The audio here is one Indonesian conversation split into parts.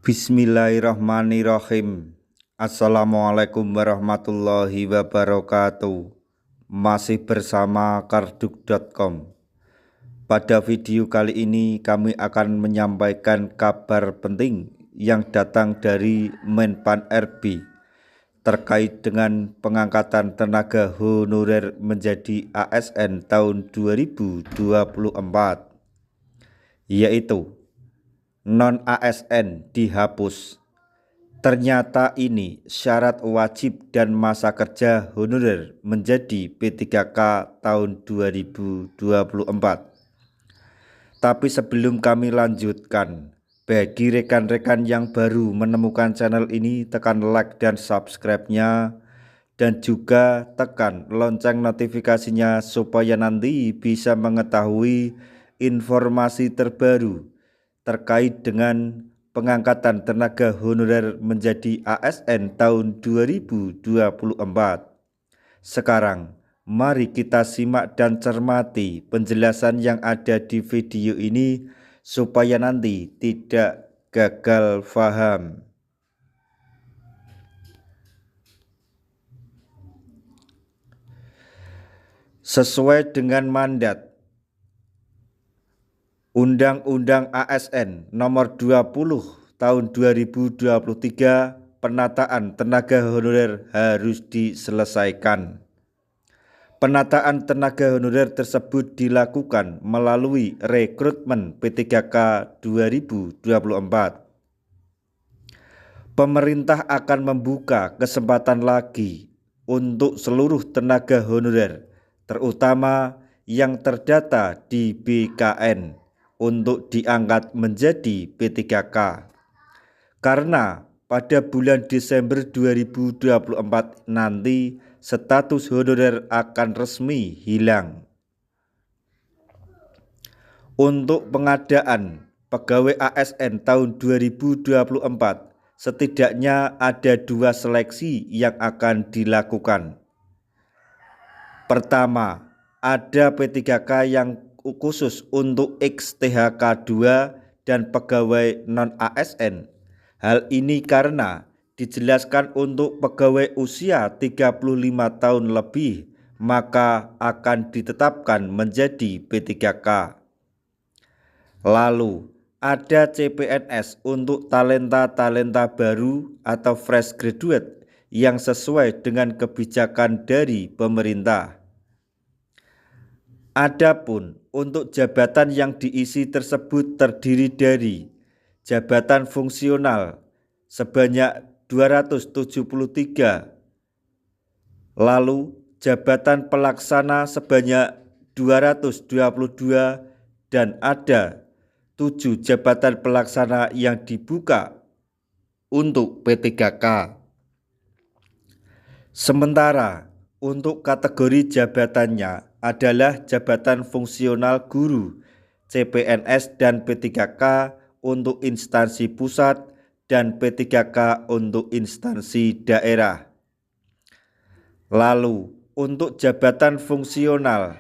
Bismillahirrahmanirrahim. Assalamualaikum warahmatullahi wabarakatuh. Masih bersama karduk.com. Pada video kali ini kami akan menyampaikan kabar penting yang datang dari Menpan RB terkait dengan pengangkatan tenaga honorer menjadi ASN tahun 2024, yaitu non-ASN dihapus. Ternyata ini syarat wajib dan masa kerja honorer menjadi P3K tahun 2024. Tapi sebelum kami lanjutkan, bagi rekan-rekan yang baru menemukan channel ini, tekan like dan subscribe-nya, dan juga tekan lonceng notifikasinya supaya nanti bisa mengetahui informasi terbaru terkait dengan pengangkatan tenaga honorer menjadi ASN tahun 2024. Sekarang, mari kita simak dan cermati penjelasan yang ada di video ini supaya nanti tidak gagal paham. Sesuai dengan mandat Undang-Undang ASN Nomor 20 Tahun 2023, penataan tenaga honorer harus diselesaikan. Penataan tenaga honorer tersebut dilakukan melalui rekrutmen P3K 2024. Pemerintah akan membuka kesempatan lagi untuk seluruh tenaga honorer, terutama yang terdata di BKN, untuk diangkat menjadi P3K. Karena pada bulan Desember 2024 nanti status honorer akan resmi hilang. Untuk pengadaan pegawai ASN tahun 2024, setidaknya ada 2 seleksi yang akan dilakukan. Pertama, ada P3K yang khusus untuk XTHK 2 dan pegawai non-ASN. Hal ini karena dijelaskan untuk pegawai usia 35 tahun lebih, maka akan ditetapkan menjadi P3K. Lalu, ada CPNS untuk talenta-talenta baru atau fresh graduate yang sesuai dengan kebijakan dari pemerintah. Adapun untuk jabatan yang diisi tersebut terdiri dari jabatan fungsional sebanyak 273, lalu jabatan pelaksana sebanyak 222, dan ada 7 jabatan pelaksana yang dibuka untuk P3K. Sementara untuk kategori jabatannya adalah jabatan fungsional guru, CPNS dan P3K untuk instansi pusat dan P3K untuk instansi daerah. Lalu untuk jabatan fungsional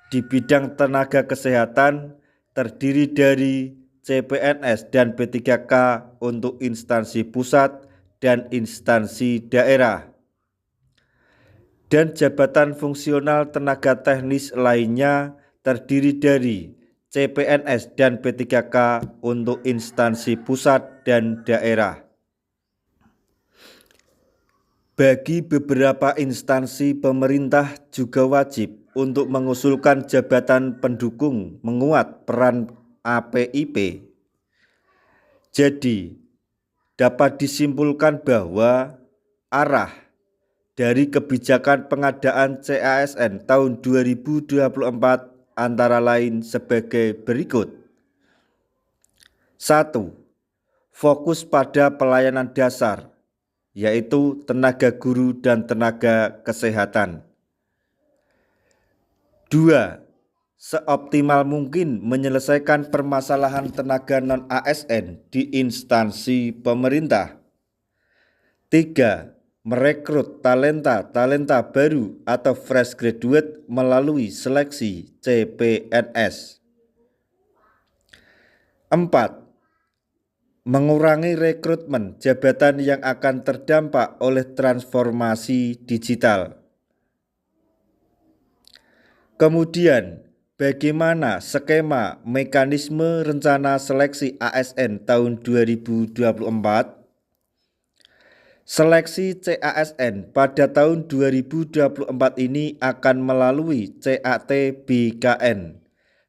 di bidang tenaga kesehatan terdiri dari CPNS dan P3K untuk instansi pusat dan instansi daerah. Dan jabatan fungsional tenaga teknis lainnya terdiri dari CPNS dan P3K untuk instansi pusat dan daerah. Bagi beberapa instansi pemerintah juga wajib untuk mengusulkan jabatan pendukung menguat peran APIP. Jadi, dapat disimpulkan bahwa arah dari kebijakan pengadaan CASN tahun 2024 antara lain sebagai berikut. 1. Fokus pada pelayanan dasar, yaitu tenaga guru dan tenaga kesehatan. 2. Seoptimal mungkin menyelesaikan permasalahan tenaga non-ASN di instansi pemerintah. 3. Merekrut talenta baru atau fresh graduate melalui seleksi CPNS. 4. mengurangi rekrutmen jabatan yang akan terdampak oleh transformasi digital. Kemudian, bagaimana skema mekanisme rencana seleksi ASN tahun 2024? Seleksi CASN pada tahun 2024 ini akan melalui CAT BKN.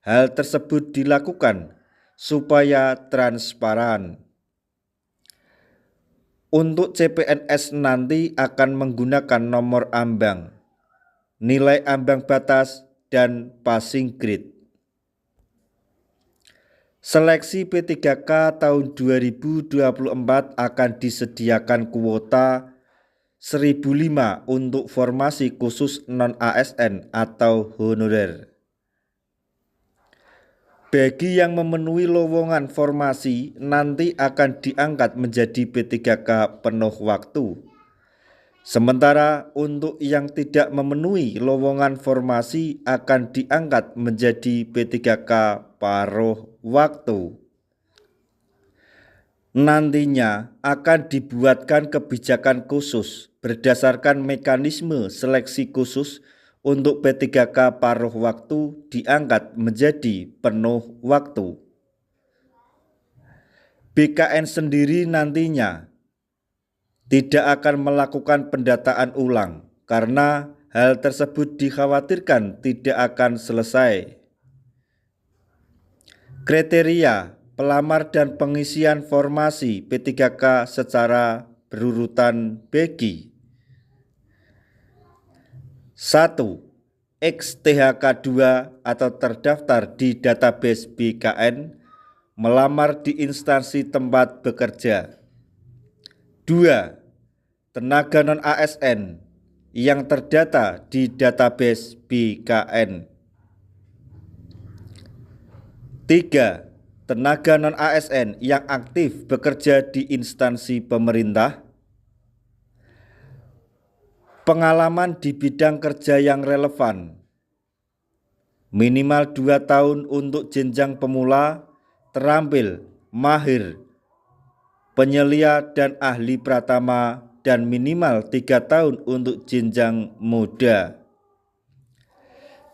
Hal tersebut dilakukan supaya transparan. Untuk CPNS nanti akan menggunakan nomor ambang, nilai ambang batas, dan passing grade. Seleksi P3K tahun 2024 akan disediakan kuota 1.005 untuk formasi khusus non-ASN atau honorer. Bagi yang memenuhi lowongan formasi nanti akan diangkat menjadi P3K penuh waktu. Sementara untuk yang tidak memenuhi lowongan formasi akan diangkat menjadi P3K paruh waktu. Nantinya akan dibuatkan kebijakan khusus berdasarkan mekanisme seleksi khusus untuk P3K paruh waktu diangkat menjadi penuh waktu. BKN sendiri nantinya tidak akan melakukan pendataan ulang karena hal tersebut dikhawatirkan tidak akan selesai. Kriteria pelamar dan pengisian formasi P3K secara berurutan bagi 1. XTHK2 atau terdaftar di database BKN melamar di instansi tempat bekerja. 2. Tenaga non-ASN yang terdata di database BKN. 3. Tenaga non-ASN yang aktif bekerja di instansi pemerintah. Pengalaman di bidang kerja yang relevan. Minimal 2 tahun untuk jenjang pemula, terampil, mahir, penyelia dan ahli pratama, dan minimal 3 tahun untuk jenjang muda.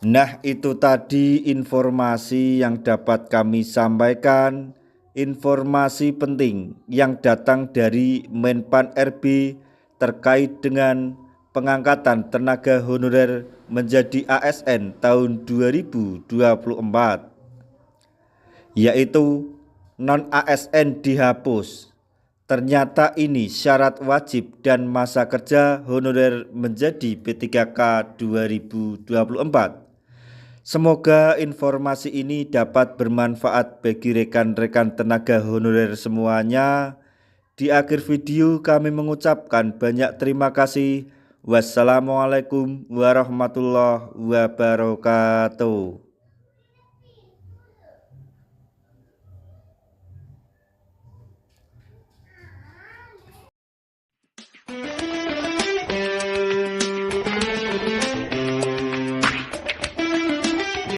Nah, itu tadi informasi yang dapat kami sampaikan, informasi penting yang datang dari Menpan RB terkait dengan pengangkatan tenaga honorer menjadi ASN tahun 2024, yaitu non-ASN dihapus. Ternyata ini syarat wajib dan masa kerja honorer menjadi P3K 2024. Semoga informasi ini dapat bermanfaat bagi rekan-rekan tenaga honorer semuanya. Di akhir video kami mengucapkan banyak terima kasih. Wassalamualaikum warahmatullahi wabarakatuh.